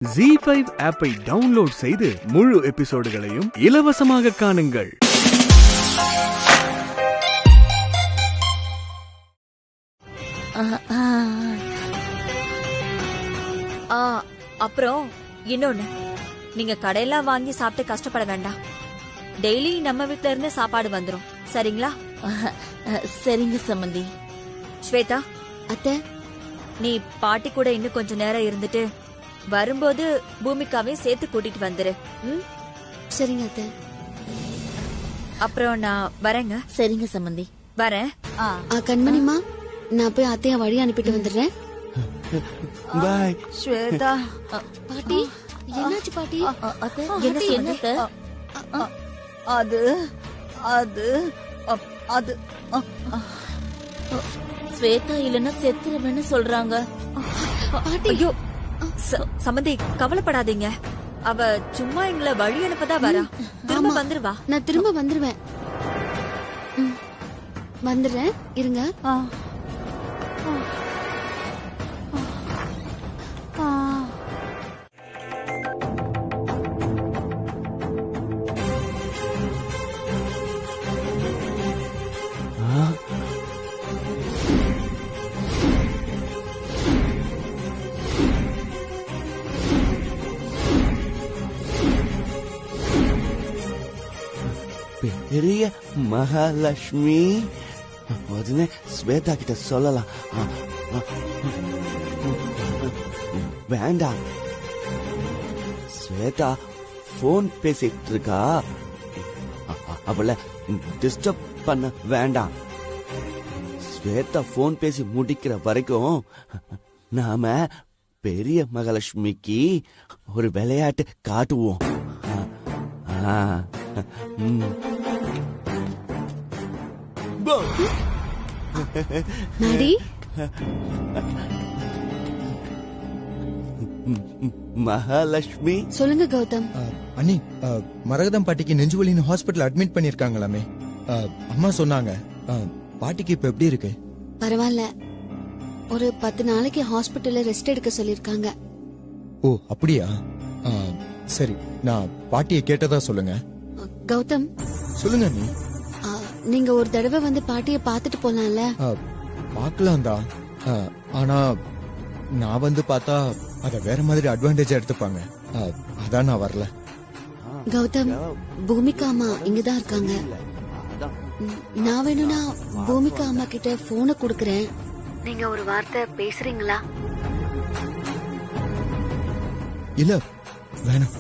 ZEE5 ஆப்பை download செய்து முழு எபிசோடுகளையும் இலவசமாக காணுங்கள். அப்புறம் இன்னொன்னு, நீங்க கடையெல்லாம் வாங்கி சாப்பிட்டு கஷ்டப்பட வேண்டாம். டெய்லி நம்ம வீட்ல இருந்து சாப்பாடு வந்துரும், சரிங்களா? சரிங்க சம்மந்தி. ஸ்வேதா, அத்தை, நீ பாட்டி கூட இன்னும் கொஞ்ச நேரம் இருந்துட்டு வரும்போது பூமிகாவையும் சேர்த்து கூட்டிட்டு வந்துரு. சரிங்க அத்தை. அப்புறம் நான் வரேங்க. சரிங்க சம்மந்தி. வரேன். கண்மணிமா, நான் போய் அத்தைய வழி அனுப்பிட்டு வந்துடுறேன். பாய் ஸ்வேதா. பாட்டி, என்னாச்சு பாட்டி? என்ன சொன்னீங்க? அது அது அது ஸ்வேதா இல்லன்னா செத்துருவேன்னு சொல்றாங்க. பாட்டி, ஐயோ சம்மந்தி, கவலைப்படாதீங்க. அவ சும்மா எங்களை வழி அனுப்பதான் வரா. திரும்ப வந்துருவா. நான் திரும்ப வந்துருவேன். வந்துடுறேன், இருங்க. பெரிய மகாலட்சுமி உடனே ஸ்வேதா கிட்ட சொல்லலாம். வேண்டாம், ஸ்வேதா போன் பேசிட்டு இருக்கா, அவளை டிஸ்டர்ப் பண்ண வேண்டாம். ஸ்வேதா போன் பேசி முடிக்கிற வரைக்கும் நாம பெரிய மகாலட்சுமிக்கு ஒரு விளையாட்டு காட்டுவோம். மாடி, மகாலட்சுமி. சொல்லுங்க கௌதம். அண்ணி, மரகதம் பாட்டிக்கு நெஞ்சுவலின்னு ஹாஸ்பிட்டல் அட்மிட் பண்ணிருக்காங்களாமே. அம்மா சொன்னாங்க. பாட்டிக்கு இப்ப எப்படி இருக்கு? பரவாயில்ல, ஒரு 10 நாளைக்கு ஹாஸ்பிட்டல்ல ரெஸ்ட் எடுக்க சொல்லிருக்காங்க. ஓ அப்படியா? சரி, நான் பாட்டியை கேட்டதா சொல்லுங்க. கௌதம், சொல்லுங்க அண்ணி. நீங்க ஒரு தடவை வந்து பாட்டிய பாத்துட்டு போலாம்ல? பாக்கலாம் தான், ஆனா நான் வந்து பார்த்தா அத வேற மாதிரி அட்வான்டேஜ் எடுத்துப்பாங்க. அதான் நான் வரல. கௌதம், பூமிகா அம்மா இங்கதான் இருக்காங்க. நான் வேணும்னா பூமிகா அம்மா கிட்ட போனை குடுக்கறேன். நீங்க ஒரு வார்த்தை பேசுறீங்களா? இல்ல, வேணாம்.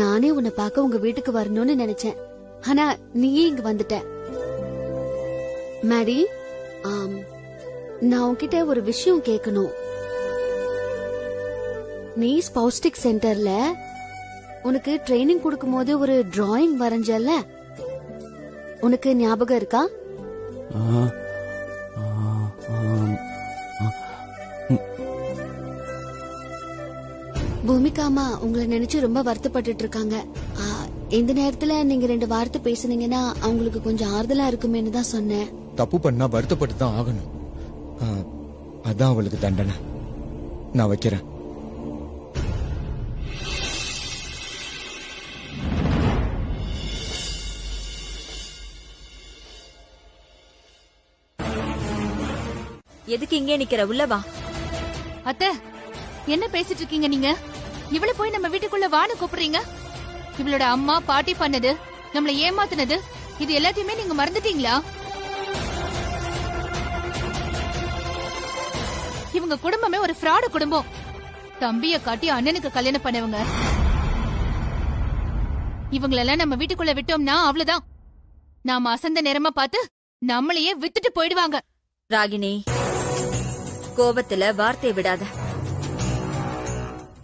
நானே உன்னை பார்க்க உங்க வீட்டுக்கு வரணும்னு நினைச்சேன், ஆனா நீயே இங்க வந்துட்ட. மேடி, நான் உன்கிட்ட ஒரு விஷயம் கேட்கணும். நீ ஸ்பௌஸ்டிக் சென்டர்ல உனக்கு ட்ரைனிங் கொடுக்கும் போது ஒரு டிராயிங் வரைஞ்சல்ல, உனக்கு ஞாபகம் இருக்கா? பூமிகா அம்மா உங்களை நினைச்சு ரொம்ப வருத்தப்பட்டு இருக்காங்க. இந்த நேரத்துல நீங்க 2 வார்த்தை பேசுனீங்கன்னா அவங்களுக்கு கொஞ்சம் ஆறுதலா இருக்குமேன்னு தான் சொன்னேன். தப்பு பண்ணா வருத்தப்பட்டு தான் ஆகணும். அதான் அவளுக்கு தண்டனை. நான் வைக்கிறேன். எதுக்கு இங்கே நிக்கிற? உள்ளவா. அத்தை, என்ன பேசிட்டு இருக்கீங்க நீங்க? இவளை போய் நம்ம வீட்டுக்குள்ள வான்னு கூப்பிடுறீங்க? இவளோட அம்மா பாட்டி பண்ணது, நம்மள ஏமாத்துனது, இது எல்லாத்தையுமே நீங்க மறந்துட்டீங்களா? இவங்க குடும்பமே ஒரு ஃப்ராடு குடும்பம். தம்பிய காட்டி அண்ணனுக்கு கல்யாணம் பண்ணவங்க. இவங்களெல்லாம் நம்ம வீட்டுக்குள்ள விட்டோம்னா அவ்வளவுதான். நாம அசந்த நேரமா பார்த்து நம்மளையே வித்துட்டு போயிடுவாங்க. ராகினி, கோபத்துல வார்த்தையை விடாத.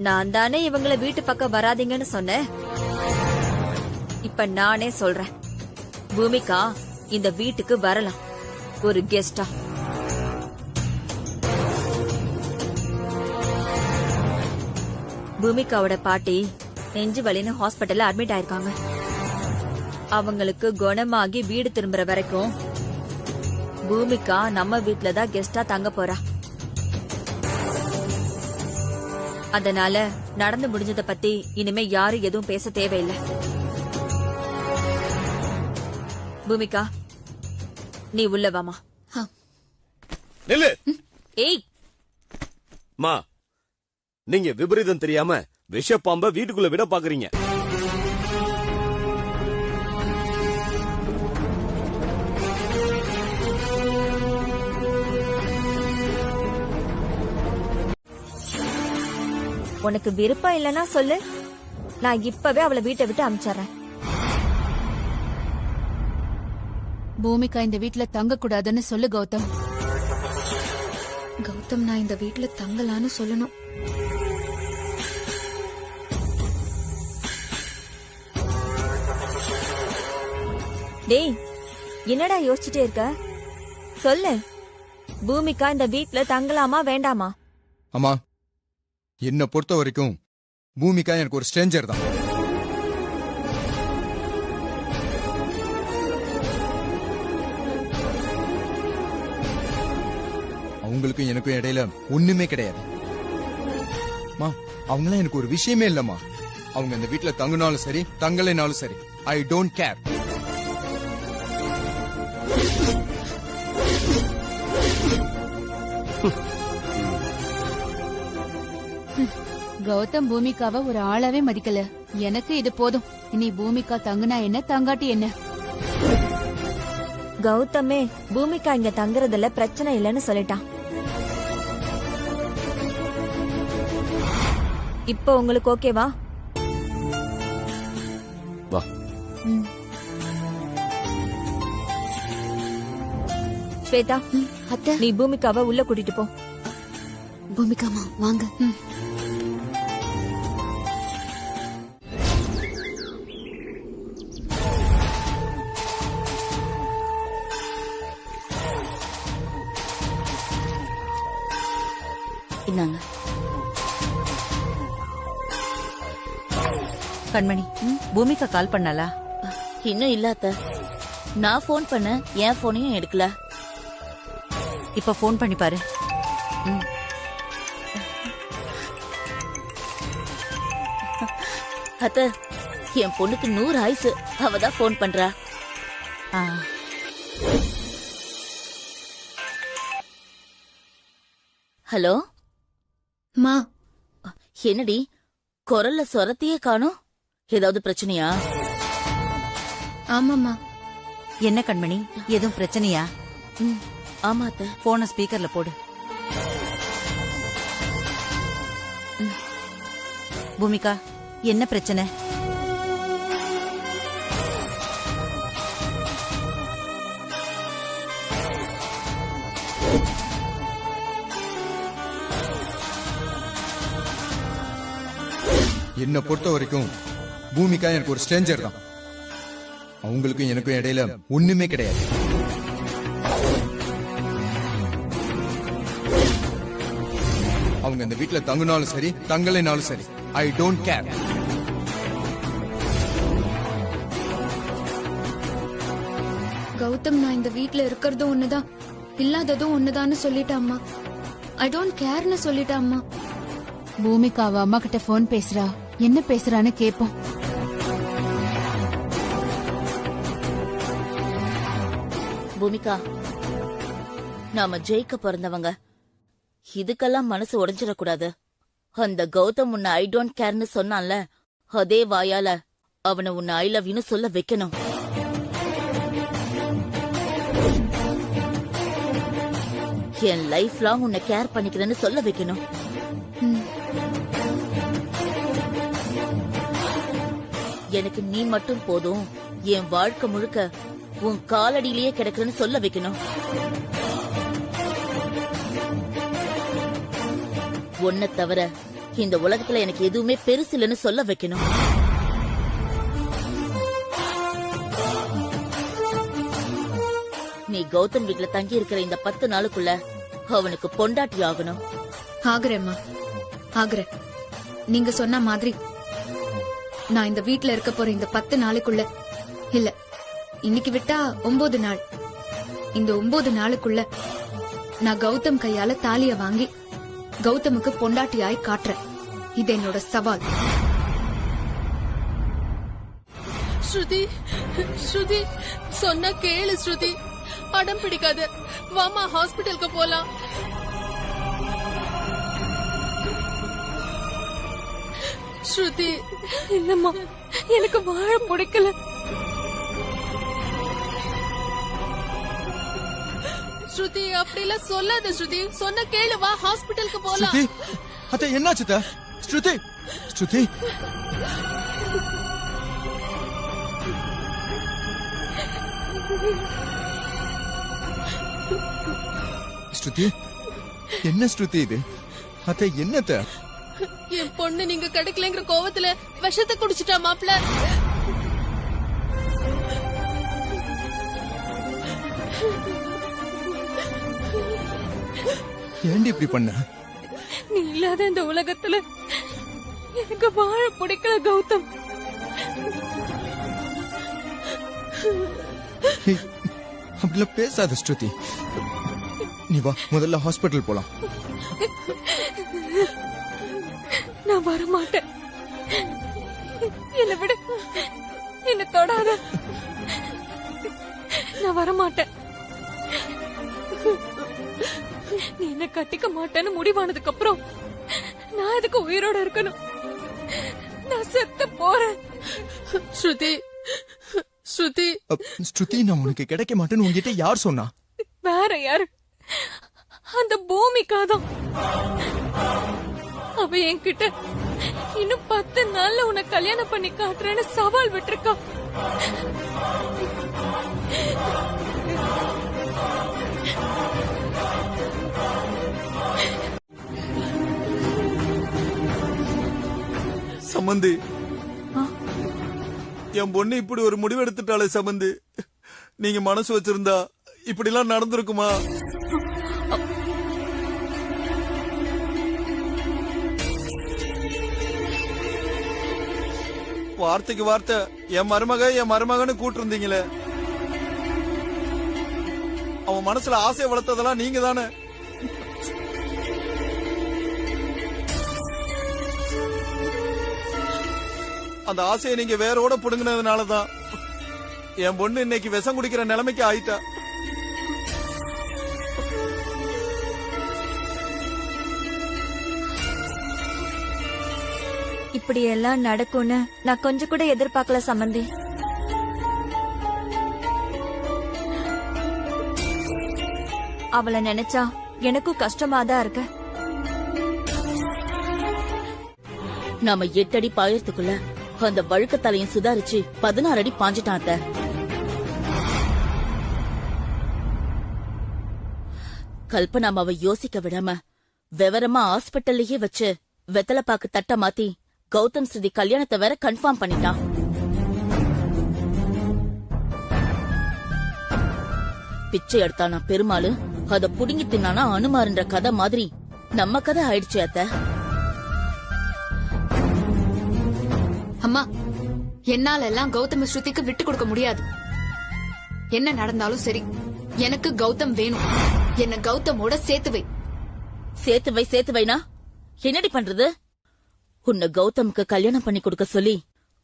நான் தானே இவங்கள வீட்டு பக்கம் வராதீங்கன்னு சொன்னேன். இப்ப நானே சொல்றேன், பூமிகா இந்த வீட்டுக்கு வரலாம், ஒரு கெஸ்டா. பூமிகாவோட பாட்டி நெஞ்சு வலின்னு ஹாஸ்பிட்டல்ல அட்மிட் ஆயிருக்காங்க. அவங்களுக்கு குணமாகி வீடு திரும்புற வரைக்கும் பூமிகா நம்ம வீட்ல தான் கெஸ்டா தங்க போறா. அதனால நடந்து முடிஞ்சத பத்தி இனிமே யாரும் எதுவும் பேச தேவையில்லை. பூமிகா, நீ உள்ள வாமா. நில்லு. ஏய், மா, நீங்க விபரீதம் தெரியாம விஷப்பாம்ப வீட்டுக்குள்ள விட பாக்குறீங்க. உனக்கு விருப்பம் இல்லனா சொல்லு, நான் இப்பவே அவளை வீட்டை விட்டு அனுப்பிச்சறேன். பூமிகா இந்த வீட்ல தங்க கூடாதுன்னு சொல்லு கௌதம். கௌதம், நான் இந்த வீட்ல தங்கலான்னு சொல்லணும். டேய், என்னடா யோசிச்சுட்டே இருக்க? சொல்லு, பூமிகா இந்த வீட்ல தங்கலாமா வேண்டாமா? அம்மா, என்னை பொறுத்த வரைக்கும் பூமிகா எனக்கு ஒரு ஸ்ட்ரேஞ்சர் தான். அவங்களுக்கும் எனக்கும் இடையில ஒண்ணுமே கிடையாது. மா, அவங்களாம் எனக்கு ஒரு விஷயமே இல்லம்மா. அவங்க இந்த வீட்டுல தங்கினாலும் சரி தங்கலைனாலும் சரி, ஐ டோன்ட் கேர். கௌதம் பூமிகாவை ஒரு ஆளாவே மதிக்கல. எனக்கு இது போதும். இனி பூமிகா தங்குனா என்ன, தங்காட்டி என்ன? கௌதமே பூமிகா இங்க தங்குறதுல பிரச்சனை இல்லைன்னு சொல்லிட்டான். இப்போ உங்களுக்கு ஓகேவா? வா. ஸ்வேதா, அத்தை, நீ பூமிகாவை உள்ள கூட்டிட்டு போ. பூமிகாமா வாங்க. இன்னாங்க. கண்மணி, பூமிகா கால் பண்ணாளா? இன்னும் இல்ல அத்தை. நான் போன் பண்ண, என் போனையும் எடுக்கல. இப்ப போன் பண்ணி பாரு. அத்தை, என் பொண்ணுக்கு 100 ஆயுசு. அவதான் போன் பண்றா. ஆ. ஹலோ மா, என்னடி குரல்ல சொரத்தையே காணோம்? ஏதாவது பிரச்சனையா? ஆமாமா. என்ன கண்மணி, எதுவும் பிரச்சனையா? ஆமா அத்தை. போன ஸ்பீக்கர்ல போடு. பூமிகா, என்ன பிரச்சனை? என்னை பொறுத்த வரைக்கும் பூமிகா எனக்கு ஒரு ஸ்ட்ரேஞ்சர் தான். அவங்களுக்கும் எனக்கும் இடையில ஒண்ணுமே கிடையாது. அவங்க இந்த வீட்டுல தங்கினாலும் சரி தங்கலைனாலும் சரி, ஐ டோன்ட் கேர். கௌதம், நான் இந்த வீட்ல இருக்கிறதும் ஒண்ணுதான், இல்லாததும் ஒண்ணுதான்னு சொல்லிட்டாம்மா. I don't கேர்னு சொல்லிட்டாம்மா. பூமிகா அவ அம்மா கிட்ட போன் பேசுறா. என்ன பேசுறான்னு கேப்போம். பூமிகா, நாம ஜெயிக்க பிறந்தவங்க. இதுக்கெல்லாம் மனசு உடைஞ்சிடக்கூடாது. அந்த கௌதம் உன்னை ஐ டோன்ட் கேர்னு சொன்னான்ல, அதே வாயால அவனை உன்னை ஐ லவ் யூன்னு சொல்ல வைக்கணும். என் லைஃப் லாங் உன்னை கேர் பண்ணிக்கிறேன்னு சொல்ல வைக்கணும். எனக்கு நீ மட்டும் போதும், என் வாழ்க்கை முழுக்க உன் காலடியிலேயே கிடக்குறேன்னு சொல்ல வைக்கணும். உன்னை தவிர இந்த உலகத்துல எனக்கு எதுவுமே பெருசு இல்லைன்னு சொல்ல வைக்கணும். நீ கௌதம் வீட்டுல தங்கி இருக்கிற இந்த 10 நாளுக்குள்ள அவனுக்கு பொண்டாட்டி ஆகணும். ஆகுறேம்மா, ஆகுறேன். நீங்க சொன்ன மாதிரி நான் இந்த வீட்ல இருக்க போற இந்த 10 நாளுக்குள்ள இல்ல இன்னைக்கு விட்டா 9 நாள். இந்த 9 நாளுக்குள்ள நான் கௌதம் கையால தாலிய வாங்கி கௌதமுக்கு பொண்டாட்டியாய் காட்டுறேன். இது என்னோட சவால். ஸ்ருதி, ஸ்ருதி சொன்னா கேளு ஸ்ருதி. அடம் பிடிக்காத, வாமா ஹாஸ்பிட்டலுக்கு போலாம். ஸ்ருதி, இல்லம்மா, எனக்கு வாழ பிடிக்கல. ஸ்ருதி அப்படிலாம் சொல்லாத ஸ்ருதி. சொன்ன கேளு, வா ஹாஸ்பிட்டலுக்கு போலாம். ஸ்ருதி, அத்தை என்னாச்சு அத்தை? ஸ்ருதி, ஸ்ருதி. ஸ்ருதி, என்ன ஸ்ருதி இது? அத்தை என்னத்த? என் பொண்ணு நீங்க கிடைக்கலங்கிற கோவத்துல விஷத்தை குடிச்சிட்டா மாப்ள. ஏண்டி இப்படி பண்ண? நீ இல்லாத இந்த உலகத்துல எனக்கு வாழ பிடிக்கல கௌதம். அப்படிலாம் பேசாத ஸ்ருதி. நீ வா, முதல்ல ஹாஸ்பிட்டல் போலாம். நான் வர மாட்டேன். என்ன விட, என்ன தொடாத. நான் வர மாட்டேன். நீ என்ன கட்டிக்க மாட்டேன்னு முடிவானதுக்கு அப்புறம் நான் அதுக்கு உயிரோட இருக்கணும். நான் செத்து போறேன். ஸ்ருதி, ஸ்ருதி. ஸ்ருதி, நான் உனக்கு கிடைக்க மாட்டேன்னு உங்ககிட்ட யார் சொன்னா? வேற யாரு? அந்த பூமிக்காதான். அவ என்கிட்ட இன்னும் 10 நாள்ல உன்னை கல்யாணம் பண்ணி காட்டுறேன்னு சவால் விட்டுருக்கா. சம்பந்தி, என் பொண்ணு இப்படி ஒரு முடிவு எடுத்துட்டாலே சம்பந்தி. நீங்க மனசு வச்சிருந்தா இப்படி எல்லாம் நடந்திருக்குமா? வார்த்தைக்கு வார்த்தை என் மருமகன்னு கூட்டு இருந்தீங்களே. அவன் மனசுல ஆசையை வளர்த்ததெல்லாம் நீங்க தானே. அந்த ஆசையை நீங்க வேரோட புடுங்கினதுனாலதான் என் பொண்ணு இன்னைக்கு விஷம் குடிக்கிற நிலைமைக்கு ஆயிட்டா. இப்படி எல்லாம் நடக்கும்னு நான் கொஞ்சம் கூட எதிர்பார்க்கல சம்பந்தி. அவளை நினைச்சா எனக்கும் கஷ்டமா தான் இருக்கு. நாம 8 அடி பாயறதுக்குள்ள அந்த வழுக்க தலையும் சுதாரிச்சு 16 அடி பாஞ்சிட்டான் அத்தை. கல்பனாமாவை யோசிக்க விடாம விவரமா ஹாஸ்பிட்டல்லயே வச்சு வெத்தலைப்பாக்கு தட்ட மாத்தி கௌதம் ஸ்ருதி கல்யாணத்தை வேற கன்ஃபார்ம் பண்ணிட்டான். பிச்சை எடுத்தானா பெருமாளு, அத புடுங்கி தின்னானா அனுமாருன்ற கதை மாதிரி நம்ம கதை ஆயிடுச்சு அத்தை. அம்மா, என்னால எல்லாம் கௌதம ஸ்ருதிக்கு விட்டு கொடுக்க முடியாது. என்ன நடந்தாலும் சரி, எனக்கு கௌதம் வேணும். என்ன கௌதமோட சேர்த்து வை. சேர்த்து வைனா என்னடி பண்றது? உன்னை கௌதமுக்கு கல்யாணம் பண்ணி கொடுக்க சொல்லி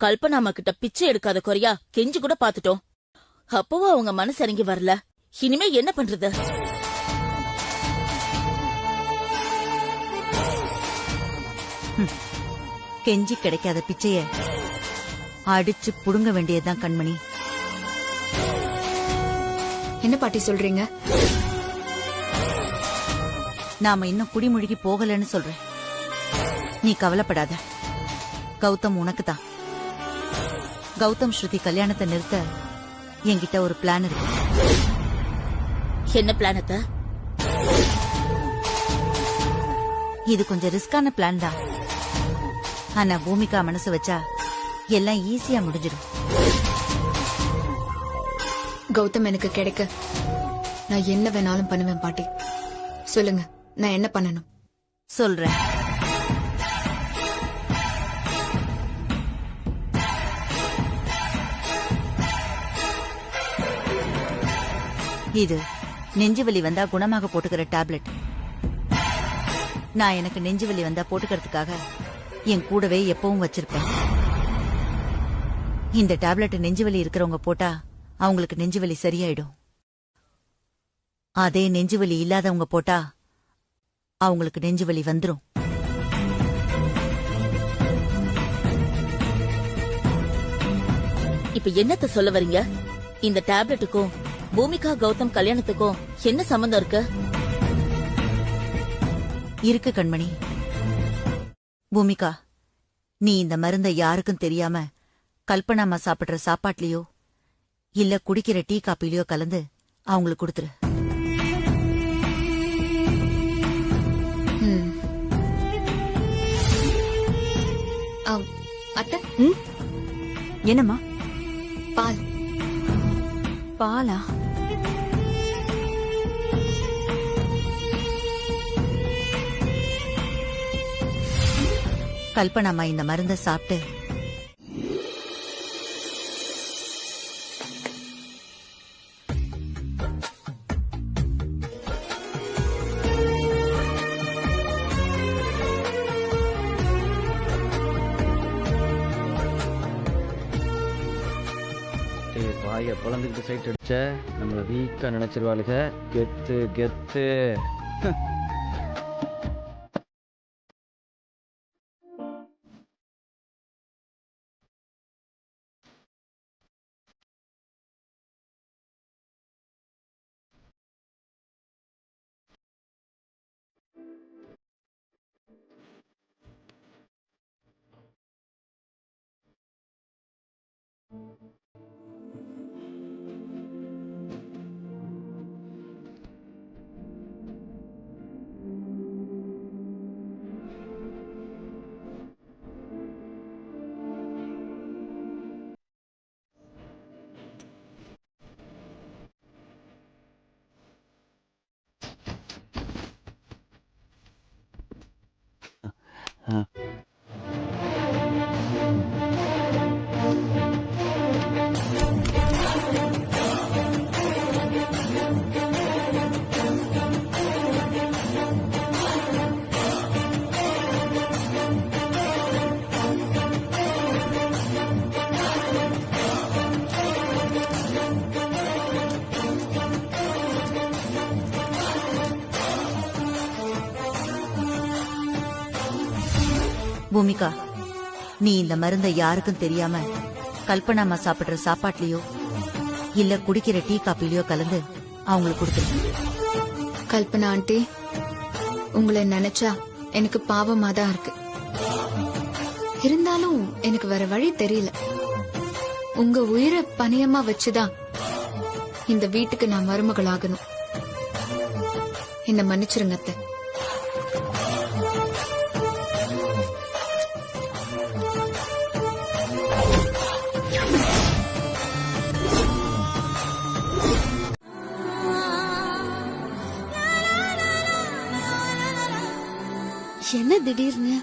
கல்பனாமா கிட்ட பிச்சை எடுக்காத குறையா கெஞ்சி கூட பாத்துட்டோம். அப்பவும் அவங்க மனசு இறங்கி வரல. இனிமே என்ன பண்றது? கெஞ்சி கிடைக்காத பிச்சைய அடிச்சு புடுங்க வேண்டியதுதான் கண்மணி. என்ன பாட்டி சொல்றீங்க? நாம இன்னும் குடிமொழிக்கு போகலன்னு சொல்றேன். நீ கவலைப்படாத. கௌதம் உனக்குதான். கௌதம் ஸ்ருதி கல்யாணத்தை நிறுத்த என்கிட்ட ஒரு பிளான் இருக்கு. என்ன பிளான் அத்தை? இது கொஞ்சம் ரிஸ்கான பிளான் தான். ஆனா பூமிகா மனசு வச்சா எல்லாம் ஈஸியா முடிஞ்சிடும். கௌதம் எனக்கு கிடைக்க நான் என்ன வேணாலும் பண்ணுவேன் பாட்டி. சொல்லுங்க, நான் என்ன பண்ணணும்? சொல்றேன். இது நெஞ்சு வலி வந்தா குணமாக போட்டுக்கிற டேப்லெட். நான் எனக்கு நெஞ்சு வலி வந்தா போட்டுக்கிறதுக்காக என் கூடவே எப்பவும் வச்சிருப்பேன். இந்த டேப்லெட் நெஞ்சு வலி இருக்கிறவங்க போட்டா அவங்களுக்கு நெஞ்சு வலி சரியாயிடும். அதே நெஞ்சு வலி இல்லாதவங்க போட்டா அவங்களுக்கு நெஞ்சு வலி வந்துரும். இப்ப என்னத்த சொல்ல வரீங்க? இந்த டேப்லெட்டுக்கும் பூமிகா கௌதம் கல்யாணத்துக்கும் என்ன சம்பந்தம் இருக்கு? இருக்கு கண்மணி. பூமிகா, நீ இந்த மருந்தை யாருக்கும் தெரியாம கல்பனாமா சாப்பிடுற சாப்பாட்லயோ இல்ல குடிக்கிற டீ காப்பிலயோ கலந்து அவங்களுக்கு கொடுத்துரு. அத்தை, என்னம்மா? பால். பாலா? கல்பனாமா இந்த மருந்தை சாப்பிட்டு வாய பொழந்துக்கிட்டு சைட் அடிச்ச நம்மள வீக்கா நினைச்சிருவாளுக. கெத்து கெத்து. பூமிகா, நீ இந்த மருந்தை யாருக்கும் தெரியாம கல்பனாமா சாப்பிடுற சாப்பாட்லயோ இல்ல குடிக்கிற டீ காப்பிலயோ கலந்து அவங்களுக்கு கொடுத்துரு. கல்பனா ஆண்டி, உங்களை நினைச்சா எனக்கு பாவமா தான் இருக்கு. இருந்தாலும் எனக்கு வேற வழி தெரியல. உங்க உயிரை பணியமா வச்சுதான் இந்த வீட்டுக்கு நான் மருமகள் ஆகணும். என்ன மன்னிச்சிருங்க அத்தை. என்ன திடீர்னு?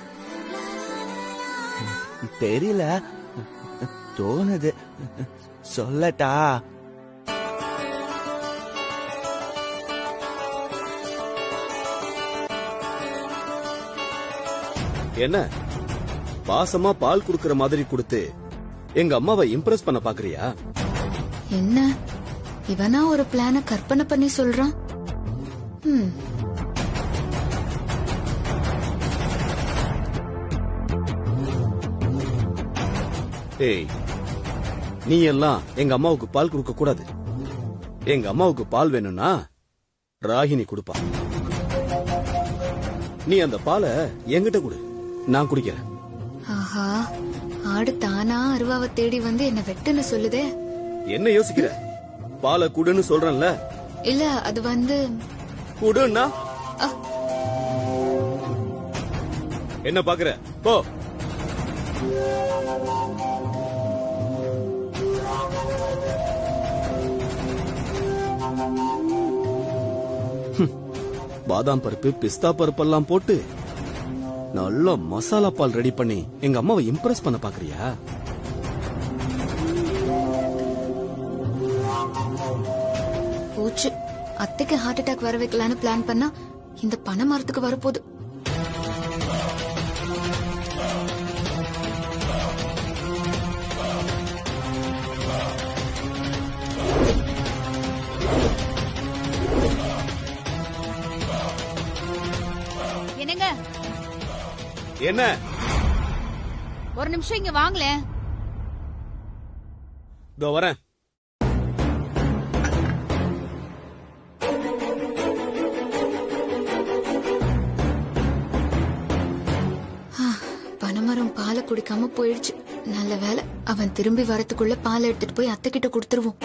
தெரியல, தோணுது. சொல்லட்டா? என்ன பாசமா பால் குடுக்கற மாதிரி கொடுத்து எங்க அம்மாவை இம்ப்ரெஸ் பண்ண பாக்குறியா? என்ன இவனா ஒரு பிளான கற்பனை பண்ணி சொல்றான்? ஏய், நீ எல்லாம் எங்க அம்மாவுக்கு பால் கொடுக்க கூடாது. எங்க அம்மாவுக்கு பால் வேணும்னா ராகினி கொடுப்பா. நீ அந்த பாலை என்கிட்ட கொடு, நான் குடிக்கிறேன். ஆஹா, ஆடு தானா அருவாவை தேடி வந்து என்ன வெட்டுன்னு சொல்லுதே. என்ன யோசிக்கிற? பாலை குடுன்னு சொல்றேன்ல. இல்ல, அது வந்து குடுன்னா என்ன பாக்குற? போ. பாதாம் பருப்பு, பிஸ்தா பருப்பெல்லாம் போட்டு நல்ல மசாலா பால் ரெடி பண்ணி எங்க அம்மாவை இம்ப்ரெஸ் பண்ண பாக்குறியா? போச்சு. அத்தைக்கு ஹார்ட் அட்டாக் வர வைக்கலான்னு பிளான் பண்ணா இந்த பனை மரத்துக்கு வரப்போகுது. என்னங்க, என்ன? ஒரு நிமிஷம் இங்க வாங்களேன். இதோ வரேன். பனைமரம் பாலை குடிக்காம போயிடுச்சு. நல்ல வேலை, அவன் திரும்பி வரத்துக்குள்ள பால் எடுத்துட்டு போய் அத்தை கிட்ட கொடுத்துருவோம்.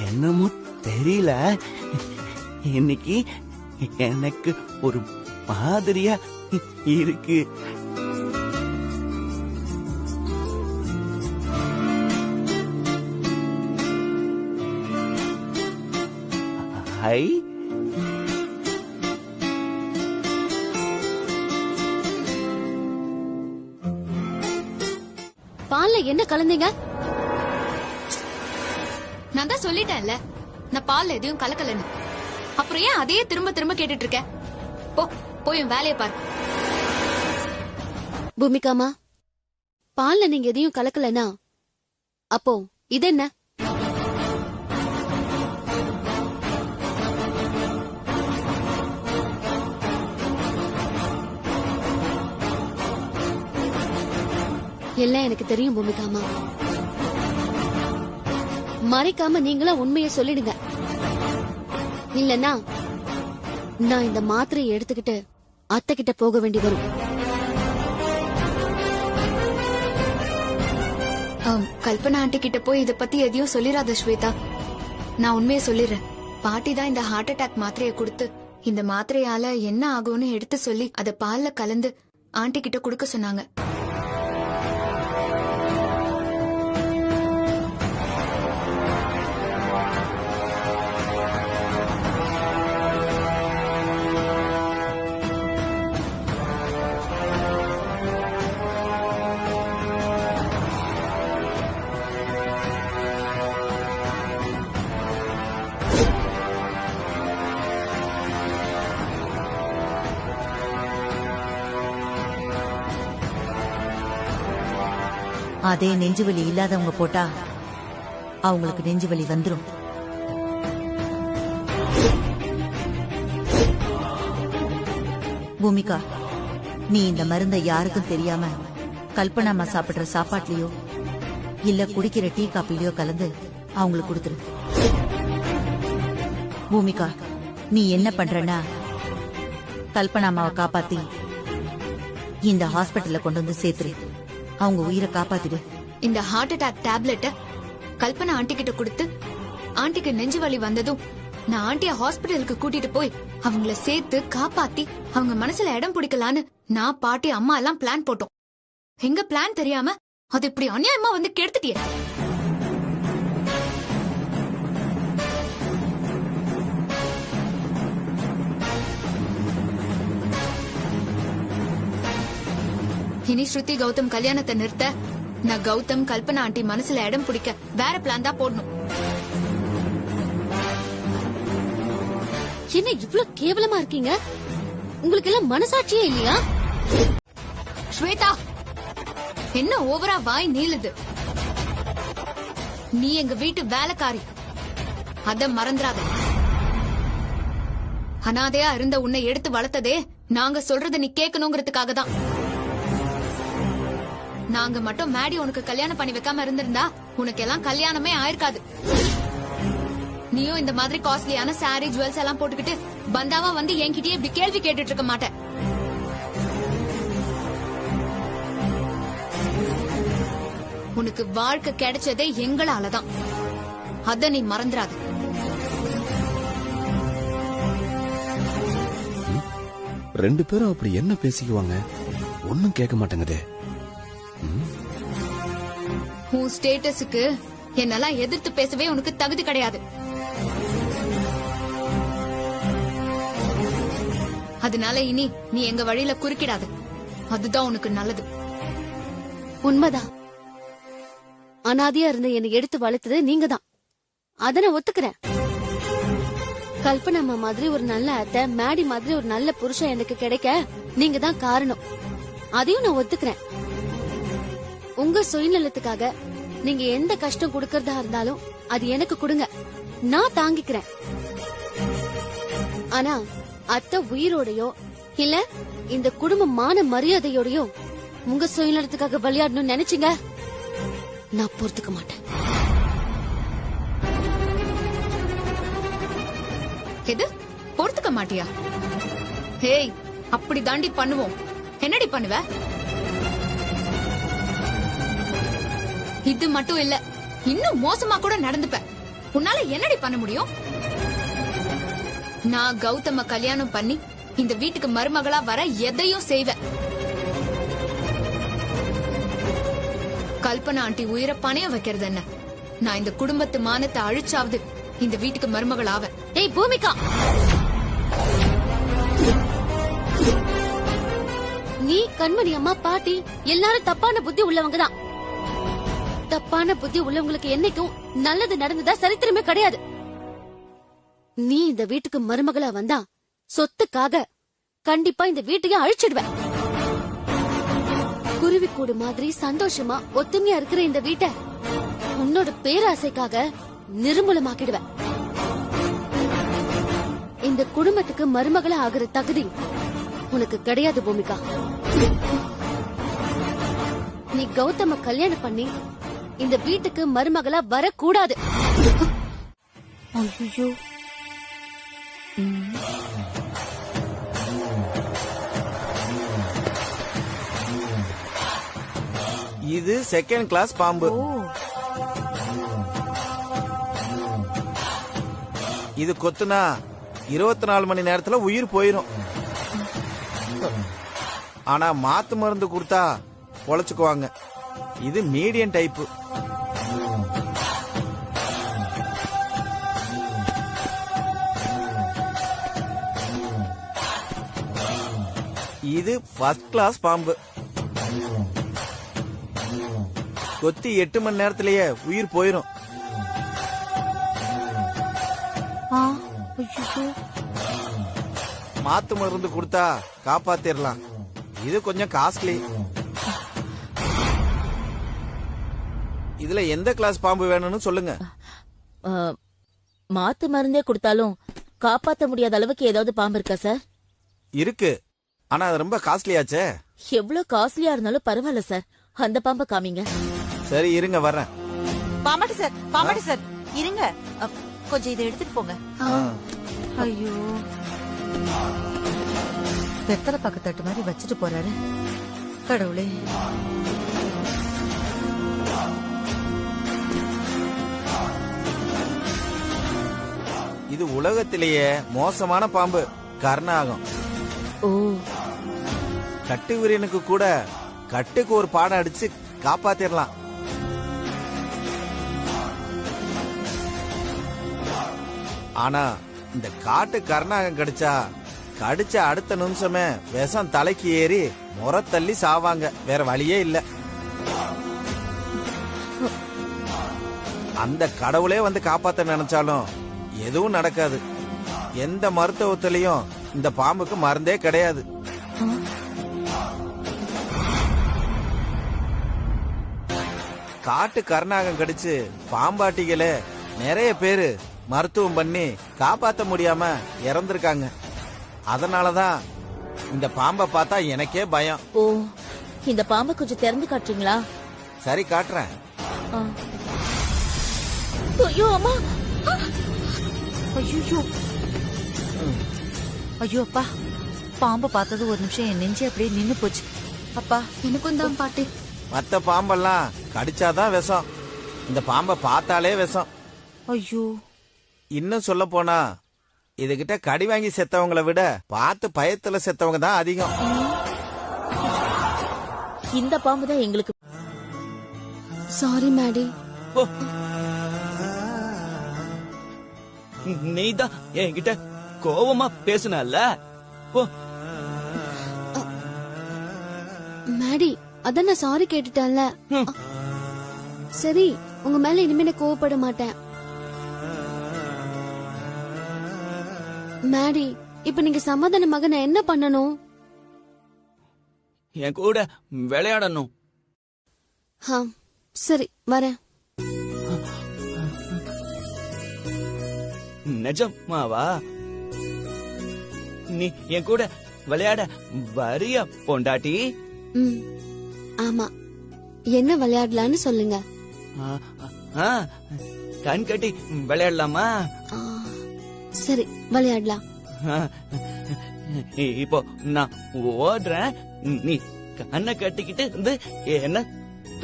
என்னமோ தெரியல, இன்னைக்கு எனக்கு ஒரு மாதிரியா இருக்கு. ஹை, பால்ல என்ன கலந்தீங்க? நான் தான் சொல்லிட்டேன்ல, நான் பால்ல எதையும் கலக்கலன்னு. அப்புறம் ஏன் அதையே திரும்ப திரும்ப கேட்டுட்டு இருக்க? போய் வேலையை பாரு. பூமிகாமா, பால்ல நீங்க எதையும் கலக்கலனா அப்போ இது என்ன? எல்லாம் எனக்கு தெரியும் பூமிகாமா. மறைக்காம நீங்களா உண்மையை சொல்லிடுங்க. இல்லன்னா நான் இந்த மாத்திரையை எடுத்துக்கிட்டு அத்தை கிட்ட போக வேண்டி வரும். கல்பனா ஆண்டி கிட்ட போய் இத பத்தி எதையும் சொல்லிராத ஸ்வேதா. நான் உண்மையை சொல்லிடுறேன். பாட்டி தான் இந்த ஹார்ட் அட்டாக் மாத்திரையை கொடுத்து இந்த மாத்திரையால என்ன ஆகும்னு எடுத்து சொல்லி அத பால்ல கலந்து ஆண்டி கிட்ட கொடுக்க சொன்னாங்க. அதே நெஞ்சுவலி இல்லாதவங்க போட்டா அவங்களுக்கு நெஞ்சுவலி வந்துரும். பூமிகா, நீ இந்த மருந்தை யாருக்கும் தெரியாம கல்பனாமா சாப்பிடுற சாப்பாட்லயோ இல்ல குடிக்கிற டீ காப்பிலயோ கலந்து அவங்களுக்கு கொடுத்துரு. பூமிகா, நீ என்ன பண்றனா கல்பனாமாவை காப்பாத்தி இந்த ஹாஸ்பிட்டல்ல கொண்டு வந்து சேர்த்துரு. அவங்க உயிரை காப்பாத்திடு. இந்த ஹார்ட் அட்டாக் டேப்லெட்ட கல்பனா ஆண்டி கிட்ட கொடுத்து ஆண்டிக்கு நெஞ்சு வலி வந்ததும் நான் ஆண்டிய ஹாஸ்பிட்டலுக்கு கூட்டிட்டு போய் அவங்கள சேர்த்து காப்பாத்தி அவங்க மனசுல இடம் பிடிக்கலான்னு நான் பாட்டி அம்மா எல்லாம் பிளான் போட்டோம். எங்க பிளான் தெரியாம அது இப்படி அநியாயமா வந்து கெடுத்துட்டியே. இனி ஸ்ருதி கௌதம் கல்யாணத்தை நிறுத்த நான் கௌதம் கல்பனா ஆண்டி மனசுல இடம் பிடிக்க வேற பிளான் தான் போடணும். என்ன இவ்ளோ கேவலமா இருக்கீங்க? உங்களுக்கு எல்லாம் மனசாட்சியே இல்லையா? ஸ்வேதா, என்ன ஓவரா வாய் நீளுது? நீ எங்க வீட்டு வேலைக்காரி, அத மறந்துடாத. அனாதையா இருந்த உன்னை எடுத்து வளர்த்ததே நாங்க சொல்றத நீ கேட்கணுங்கிறதுக்காக தான். நாங்க மட்டும் மேடி உனக்கு கல்யாணம் பண்ணி வைக்காம இருந்திருந்தா உனக்கு எல்லாம் கல்யாணமே ஆயிருக்காது. நீயும் இந்த மாதிரி காஸ்ட்லியான சாரி ஜுவல்ஸ் எல்லாம் போட்டுக்கிட்டு பந்தாவா வந்து என்கிட்டயே இப்படி கேள்வி கேட்டுட்டு இருக்க மாட்டேன். உனக்கு வாழ்க்கை கிடைச்சதே எங்களாலதான், அத நீ மறந்துடாத. ரெண்டு பேரும் அப்படி என்ன பேசிக்குவாங்க? ஒன்னும் கேட்க மாட்டேங்குதே. உன் ஸ்டேட்டஸுக்கு என்னெல்லாம் எதிர்த்து பேசவே உனக்கு தகுதி கிடையாது. அதனால இனி நீ எங்க வழியில குறுக்கிடாது, அதுதான் உனக்கு நல்லது. உண்மைதான். அனாதையா இருந்த என்னை எடுத்து வளர்த்தது நீங்க தான், அத நான் ஒத்துக்கிறேன். கல்பனா மாதிரி ஒரு நல்ல அத்தை, மேடி மாதிரி ஒரு நல்ல புருஷன் எனக்கு கிடைக்க நீங்க தான் காரணம், அதையும் நான் ஒத்துக்கிறேன். உங்க சுயநலத்துக்காக நீங்க எந்த கஷ்டம் கொடுக்கறதா இருந்தாலும் அது எனக்கு கொடுங்க, நான் தாங்கிக்கிறேன். ஆனா அத்தை உயிரோடையோ இல்ல இந்த குடும்ப மான மரியாதையோடையோ உங்க சுயநலத்துக்காக விளையாடணும்னு நினைச்சீங்க, நான் பொறுத்துக்க மாட்டேன். எது பொறுத்துக்க மாட்டியா? ஹேய், அப்படி தாண்டி பண்ணுவோம். என்னடி பண்ணுவ? இது மட்டும் இல்ல, இன்னும் மோசமா கூட நடந்துப்ப. உன்னால என்னடி பண்ண முடியும்? நான் கௌதம கல்யாணம் பண்ணி இந்த வீட்டுக்கு மருமகளா வர எதையும் செய்வேன். கல்பனா ஆண்டி உயிரை பணைய வைக்கிறது என்ன? நான் இந்த குடும்பத்து மானத்தை அழிச்சாவது இந்த வீட்டுக்கு மருமகள் ஆவேன். ஏய் பூமிகா, நீ கண்மணி அம்மா பாட்டி எல்லாரும் தப்பான புத்தி உள்ளவங்க தான். தப்பான புத்தி உள்ளவங்களுக்கு என்னைக்கும் நல்லது நடந்ததா சரித்திரமே கிடையாது. நீ இந்த வீட்டுக்கு மருமகளா வந்தா சொத்துக்காக கண்டிப்பா இந்த வீட்டையே அழிச்சிடுவேன். குருவிக்கூடு மாதிரி சந்தோஷமா ஒத்துமையா இருக்கிற இந்த வீட்டை உன்னோட பேராசைக்காக நிர்மூலமாக்கிடுவேன். இந்த குடும்பத்துக்கு மருமகளா ஆகிற தகுதி உனக்கு கிடையாது பூமிகா. நீ கௌதம கல்யாணம் பண்ணி இந்த வீட்டுக்கு மருமகளா வரக்கூடாது. ஐயோ, இது செகண்ட் கிளாஸ் பாம்பு. இது கொத்துனா 24 மணி நேரத்துல உயிர் போயிரும். ஆனா மாத்து மருந்து கொடுத்தா பொழைச்சுக்குவாங்க. இது மீடியம் டைப்பு. இது ஃபர்ஸ்ட் கிளாஸ் பாம்பு. கொத்தி 8 மணி நேரத்திலேயே உயிர் போயிரும். மாத்து மருந்து கொடுத்தா காப்பாத்திரலாம். இது கொஞ்சம் காஸ்ட்லி. இதுல எந்த கிளாஸ் பாம்பு வேணும்னு சொல்லுங்க. மாத்து மருந்தே கொடுத்தாலும் காப்பாத்த முடியாத அளவுக்கு ஏதாவது பாம்பு இருக்கா சார்? இருக்கு, ஆனா அது ரொம்ப காஸ்ட்லியாச்சே. எவ்வளவு காஸ்ட்லியா இருந்தாலும் பரவாயில்ல சார், அந்த பாம்பை காமிங்க. சரி இருங்க வர்றேன். பாமாட்டி சார், பாமாட்டி சார் இருங்க, கொஞ்சம் இதை எடுத்துட்டு போங்க. ஐயோ, வெத்தலை பாக்கு தட்டு மாதிரி வச்சுட்டு போறாரு. கடவுளே, இது உலகத்திலேயே மோசமான பாம்பு, கர்ணாகம். ஓ, கட்டு வீரனுக்கு கூட கட்டுக்கு ஒரு பாடம் அடிச்சு காப்பாத்திரலாம். ஆனா இந்த காட்டு கர்ணாகம் கடிச்சா கடிச்ச அடுத்த நிமிஷமே விஷம் தலைக்கு ஏறி முறத்தள்ளி சாவாங்க. வேற வழியே இல்ல. அந்த கடவுளே வந்து காப்பாத்த நினைச்சாலும் எதுவும் நடக்காது. எந்த மருத்துவத்திலையும் இந்த பாம்புக்கு மருந்தே கிடையாது. காட்டு கருநாகம் கடிச்சு பாம்பாட்டிகளே நிறைய பேரு மருத்துவம் பண்ணி காப்பாத்த முடியாம இறந்திருக்காங்க. அதனாலதான் இந்த பாம்பை பார்த்தா எனக்கே பயம். ஓ, இந்த பாம்பை கொஞ்சம் திறந்து காட்டுறீங்களா? சரி, காட்டுறேன். ஐயோ அம்மா! ஐயோ ஐயோ அப்பா, பாம்பை பார்த்தது ஒரு நிமிஷம் என் நெஞ்சு அப்படியே நின்னு போச்சு. அப்பா எனக்கும் தான் பாட்டி. மத்த பாம்பெல்லாம் கடிச்சாதான் விஷம், இந்த பாம்பை பார்த்தாலே விஷம். ஐயோ, இன்னும் சொல்ல போனா இதுகிட்ட கடி வாங்கி செத்தவங்களை விட பார்த்து பயத்துல செத்தவங்க தான் அதிகம். இந்த பாம்பு தான் எங்களுக்கு. சாரி மேடி. நீதான் என்கிட்ட கோவமா பேசுனல்ல. மேடி, அதான் நான் சாரி கேட்டுட்டேன்ல. சரி, உங்க மேல இனிமே நான் கோவப்பட மாட்டேன். மேடி, இப்ப நீங்க சமாதானமாக நான் என்ன பண்ணணும்? என் கூட விளையாடணும். சரி, வரேன். நிஜமாவா? நீ என் கூட விளையாட வரியா பொண்டாட்டி? ஆமா, என்ன விளையாடலான்னு சொல்லுங்க. கண் கட்டி விளையாடலாமா? சரி, விளையாடலாம். இப்போ நான் ஓடுறேன், நீ கண்ணை கட்டிக்கிட்டு இருந்து என்ன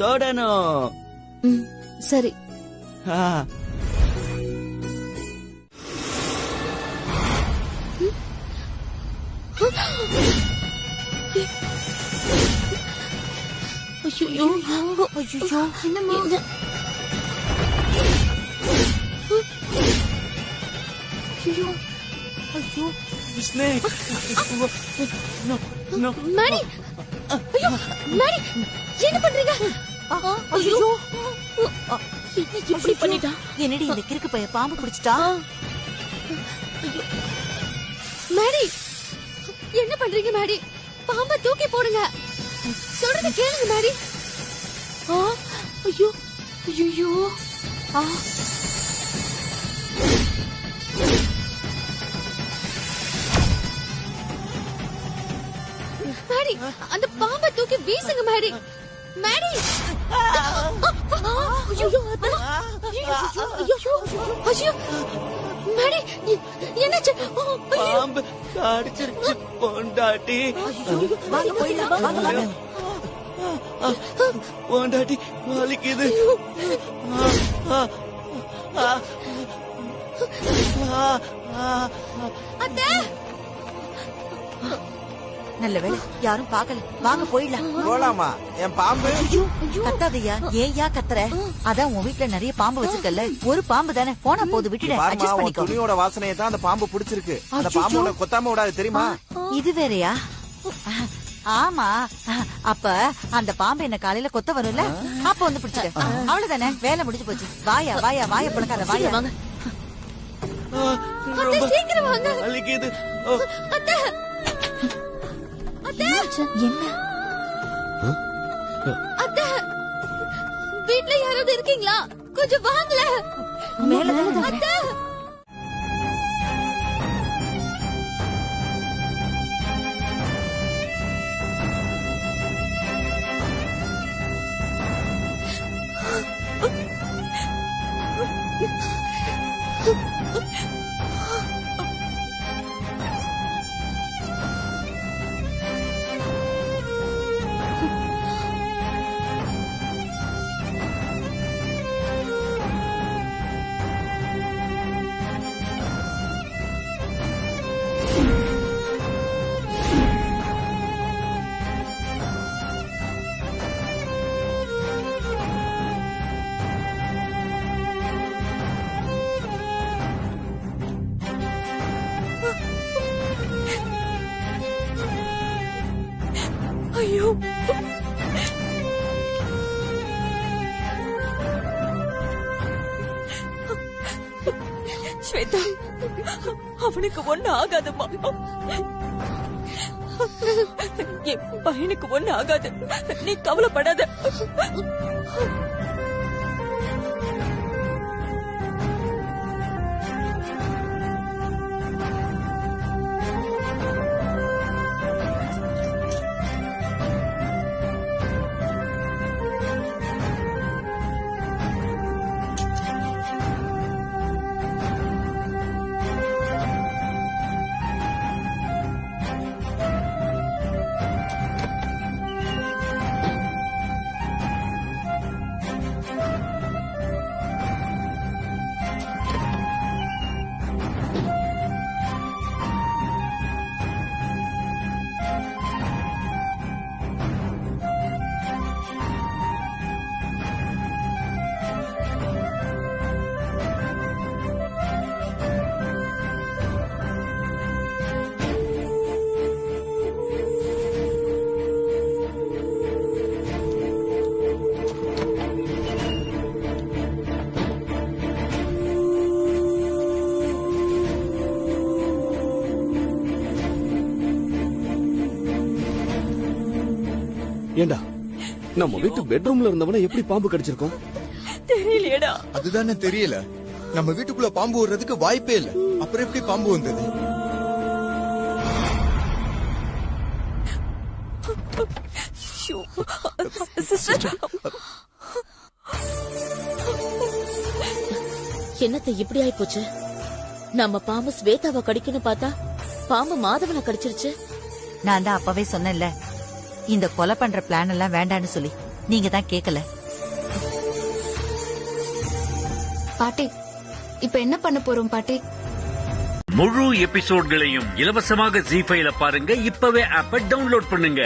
தொடணும். சரி. என்னம்மா? மேடி, ஐயோ மேடி, என்ன பண்றீங்க? ஐயோ, இப்படி பண்ணிட்டா. என்னடி இந்த கிறுக்கு பைய பாம்பு பிடிச்சிட்டா? மேடி, என்ன பண்றீங்க மேடி? பாம்பை தூக்கி போடுங்க. சொல்றத கேளுங்க மேடி. ஐயோ ஐயோ, மேடி, அந்த பாம்பை தூக்கி வீசுங்க மேடி. மேடி, ஐயோ ஐயோ, மேடி, என்னாச்சு? பாம்பு கடிச்சிருச்சு பொண்டாட்டி. வாங்க போயிடலாம், வாங்க. பொண்டாட்டி வலிக்குது. அத்தை, நல்ல வேலை யாரும் பாக்கல. வாங்க போயிடலாம். போலாமா? என் பாம்பு. கத்தாதையா, ஏயா கத்துற? அதான் உன் வீட்டுல நிறைய பாம்பு வச்சிருக்கல, ஒரு பாம்பு தானே, போனா போது விட்டுட. அட்ஜஸ்ட் பண்ணிக்கோ. துணியோட வாசனையை தான் அந்த பாம்பு பிடிச்சிருக்கு. அந்த பாம்போட கொத்தாம விடாது தெரியுமா? இது வேறயா? ஆமா, அப்ப அந்த பாம்பு என்ன காலையில கொத்த வரும்ல, அப்ப வந்து பிடிச்சிக்க. அவ்வளவுதானே, வேலை முடிஞ்சு போச்சு. வாயா வாயா வாய பழக்காத, வாயா வாங்க. சீக்கிரம் வாங்க. வலிக்குது. அத்தை, என்ன அத்தை, வீட்ல யாராவது இருக்கீங்களா? கொஞ்சம் வாங்கல. மேல அத்தை, ஐயோ, ஸ்வேதா, அவனுக்கு ஒண்ணு ஆகாதுமா. என் பையனுக்கு ஒண்ணு ஆகாது, நீ கவலைப்படாத. ஏண்டா நம்ம வீட்டு பெட்ரூம்ல இருந்தவன எப்படி பாம்பு கடிச்சிருக்கோம்? தெரியலையடா. அதுதானே தெரியல. நம்ம வீட்டுக்குள்ள பாம்பு வர்றதுக்கு வாய்ப்பே இல்ல. அப்புறம் எப்படி பாம்பு வந்தது? என்னத்த இப்படி ஆயி போச்சு? நம்ம பாம்பு ஸ்வேதாவை கடிக்கணும் பார்த்தா பாம்பு மாதவனை கடிச்சிருச்சு. நான் தான் அப்பவே சொன்னேன்ல, இந்த கொலை பண்ற பிளான் எல்லாம் வேண்டான்னு சொல்லி. நீங்க தான் கேக்கல. பாட்டி இப்ப என்ன பண்ண போறோம் பாட்டி? முழு எபிசோட்களையும் இலவசமாக ஜீ ஃபைல பாருங்க. இப்பவே ஆப்பை டவுன்லோட் பண்ணுங்க.